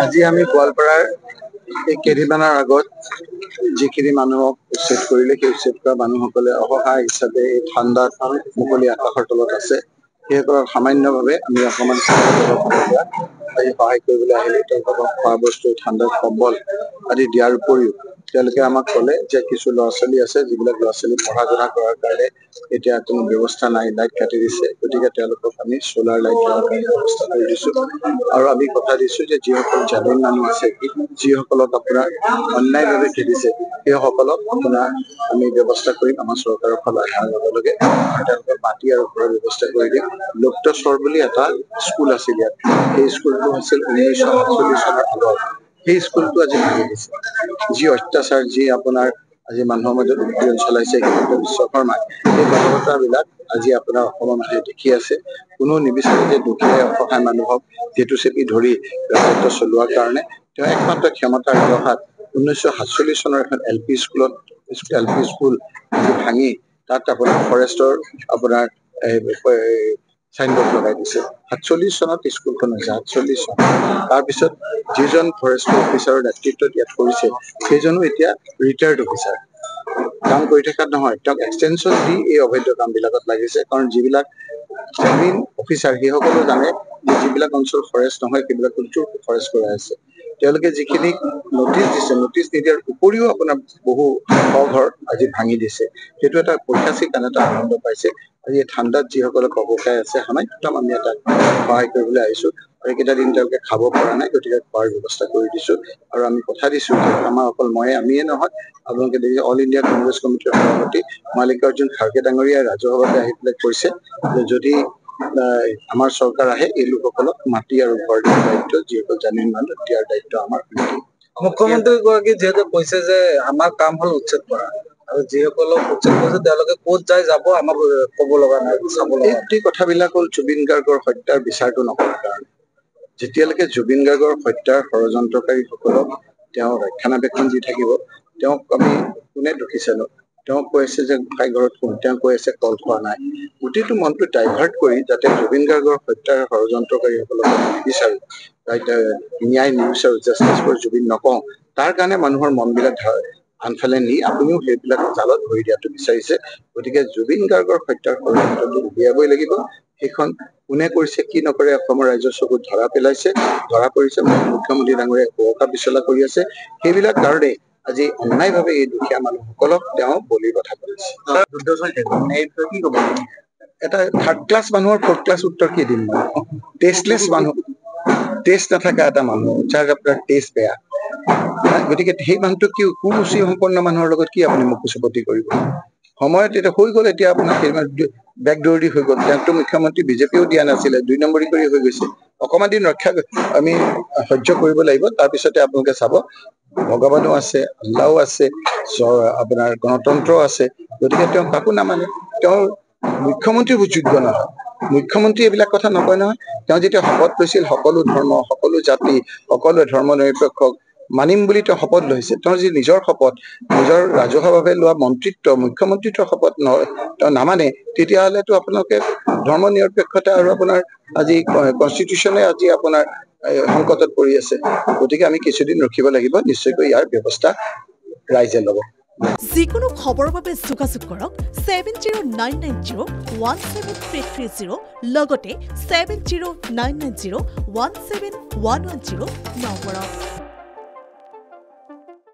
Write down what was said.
আজি আমি গোৱালপাৰাৰ এই কেইদিনমানৰ আগত যিখিনি মানুহক উচ্ছেদ কৰিলে সেই উচ্ছেদ কৰা মানুহসকলে অসহায় হিচাপে এই ঠাণ্ডাত মুকলি আকাশৰ তলত আছে সেইসকলক সামান্যভাৱে আমি অকণমান সহায় কৰিবলৈ আহিলো। তেওঁলোকক খোৱা বস্তু, ঠাণ্ডাৰ কম্বল আদি দিয়াৰ উপৰিও তেওঁলোকে আমাক ক'লে যে কিছু ল'ৰা ছোৱালী আছে যিবিলাক ল'ৰা ছোৱালী পঢ়া শুনা কৰাৰ কাৰণে এতিয়া কোনো ব্যৱস্থা নাই, লাইট কাটি দিছে, গতিকে তেওঁলোকক আমি চ'লাৰ লাইট দিয়াৰ কাৰণে ব্যৱস্থা কৰি দিছো। আৰু আমি কথা দিছো যে যিসকল জামিন মানুহ আছে, যিসকলক আপোনাৰ অন্যায়ভাৱে খেদিছে সেইসকলক আপোনাৰ আমি ব্যৱস্থা কৰিম। আমাৰ চৰকাৰৰ ফালে অহাৰ লগে লগে তেওঁলোকৰ মাটি আৰু ঘৰৰ ব্যৱস্থা কৰি দিম। লোক্তস্বৰ বুলি এটা স্কুল আছিল ইয়াত, সেই স্কুলটো আছিল 1947 চনৰ আগত। সেই স্কুলটো আজি ভাঙি দিছে। যি অত্যাচাৰ, যি আপোনাৰ আজি মানুহৰ মাজত উৎপীড়ন চলাইছে হিমন্ত বিশ্ব শৰ্মাই, এই কথাবতৰাবিলাক আজি আপোনাৰ অসমৰ মানুহে দেখি আছে। কোনো নিবিচাৰে যে দুখীয়া অসহায় মানুহক জেতু চেপি ধৰি ৰাজত্ব চলোৱাৰ কাৰণে তেওঁ একমাত্ৰ ক্ষমতাৰ আৱহাত 1947 চনৰ এখন এল পি স্কুল ভাঙি তাত আপোনাৰ ফৰেষ্টৰ আপোনাৰ চাইনবোৰ্ড লগাই দিছে। 47 চনত স্কুলখন হৈছে, 48 চন। তাৰপিছত যিজন ফৰেষ্ট অফিচাৰৰ নেতৃত্বত ইয়াত কৰিছে সেইজনো এতিয়া ৰিটায়াৰ্ড অফিচাৰ, কাম কৰি থকাত নহয়, তেওঁক এক্সটেনশ্যন দি এই অবৈধ কাম বিলাকত লাগিছে। কাৰণ যিবিলাক জেনুইন অফিচাৰ সেইসকলে জানে যে যিবিলাক অঞ্চল ফৰেষ্ট নহয় সেইবিলাক অঞ্চল ফৰেষ্ট কৰাই আছে। তেওঁলোকে যিখিনি নটিচ দিছে, নটিচ নিদিয়াৰ উপৰিও আপোনাৰ বহু ঘৰ আজি ভাঙি দিছে। সেইটো এটা ঐতিহাসিক এটা আনন্দ পাইছে। আজি এই ঠাণ্ডাত যিসকলে কবকাই আছে, সামান্য আমি এটা সহায় কৰিবলৈ আহিছো। এইকেইটা দিন তেওঁলোকে খাব পৰা নাই, গতিকে খোৱাৰ ব্যৱস্থা কৰি দিছো। আৰু আমি কথা দিছো যে আমাৰ অকল আমিয়ে নহয়, আপোনালোকে দেখিছে অল ইণ্ডিয়া কংগ্ৰেছ কমিটিৰ সভাপতি মাল্লিকাৰ্জুন খাৰ্গে ডাঙৰীয়াই ৰাজহুৱাভাৱে আহি পেলাই কৈছে যে যদি আমাৰ চৰকাৰ আহে এই লোকসকলক মাটি আৰু ঘৰ দিয়াৰ দায়িত্ব, যিসকল জামিন মানুহ দিয়াৰ দায়িত্ব আমাৰ। মুখ্যমন্ত্ৰী গৰাকী যিহেতু কৈছে যে আমাৰ কাম হল উচ্ছেদ কৰা, আৰু যিসকলক উচ্ছেদ কৰিছে তেওঁলোকে ক'ত যায় যাব আমাক ক'ব লগা নাই, চাব লগা। এই কথাবিলাক হ'ল জুবিন গাৰ্গৰ হত্যাৰ বিচাৰটো নকৰাৰ কাৰণে। যেতিয়ালৈকে জুবিন গাৰ্গৰ হত্যাৰ ষড়যন্ত্ৰকাৰীসকলক তেওঁ ৰক্ষণাবেক্ষণ দি থাকিব, তেওঁক আমি কোনে দুখিছেনো? তেওঁ কৈ আছে যে গোসাঁই ঘৰত কোন, তেওঁ কৈ আছে কল খোৱা নাই। গোটেইটো মনটো ডাইভাৰ্ট কৰি যাতে জুবিন গাৰ্গৰ হত্যাৰ ষড়যন্ত্ৰকাৰীসকলক নিবিচাৰো, ন্যায় নিবিচাৰো, জাষ্টিছ ফৰ জুবিন নকওঁ, তাৰ কাৰণে মানুহৰ মনবিলাক আনফালে নি আপুনিও সেইবিলাক জালত ভৰি দিয়াটো বিচাৰিছে। গতিকে জুবিন গাৰ্গৰ হত্যাৰ ষড়যন্ত্ৰটো উলিয়াবই লাগিব। সেইখন কোনে কৰিছে কি নকৰে অসমৰ ৰাইজৰ চকুত ধৰা পেলাইছে, ধৰা পৰিছে। মুখ্যমন্ত্ৰী ডাঙৰীয়াই কুঁৱকা বিচলা কৰি আছে। সেইবিলাক কাৰণেই আজি অন্যায়ভাৱে এই দুখীয়া মানুহসকলক তেওঁ বলিৰ কথা কৰিছে। কি কব? এটা থাৰ্ড ক্লাছ মানুহৰ ফৰ্থ ক্লাছ উত্তৰ কি দিম মই? টেষ্টলেছ মানুহ, টেষ্ট নাথাকা এটা মানুহ, যাৰ আপোনাৰ টেষ্ট বেয়া। গতিকে সেই মানুহটোক কি কুৰুচি সম্পন্ন মানুহৰ লগত কি আপুনি মুখোচপতি কৰিব? সময়ত এতিয়া হৈ গ'ল, এতিয়া আপোনাৰ বেকদৌৰি হৈ গ'ল। তেওঁতো মুখ্যমন্ত্ৰী বিজেপিয়েও দিয়া নাছিলে, 2 নম্বৰী কৰি হৈ গৈছে। অকণমান দিন আমি সহ্য কৰিব লাগিব। তাৰপিছতে আপোনালোকে চাব ভগৱানো আছে, আল্লাও আছে, আপোনাৰ গণতন্ত্ৰও আছে। গতিকে তেওঁ কাকো নামানে, তেওঁ মুখ্যমন্ত্ৰী যোগ্য নহয়। মুখ্যমন্ত্ৰী এইবিলাক কথা নকয় নহয়। তেওঁ যেতিয়া শপত লৈছিল সকলো ধৰ্ম, সকলো জাতি, সকলোৱে ধৰ্ম নিৰপেক্ষক মানিম বুলি তেওঁ শপত লৈছে, তেওঁৰ যি নিজৰ শপত, নিজৰ ৰাজহুৱাভাৱে লোৱা মন্ত্ৰিত্ব, মুখ্যমন্ত্ৰিত্বৰ শপত তেওঁ নামানে, তেতিয়াহ'লেতো আপোনালোকে ধৰ্ম নিৰপেক্ষতা আৰু আপোনাৰ আজি কনষ্টিটিউচনে আজি আপোনাৰ সংকটত পৰি আছে। গতিকে আমি কিছুদিন ৰখিব লাগিব, নিশ্চয়কৈ ইয়াৰ ব্যৱস্থা ৰাইজে ল'ব। যিকোনো খবৰৰ বাবে যোগাযোগ কৰক 7099017330 লগতে 7099017110 নম্বৰত।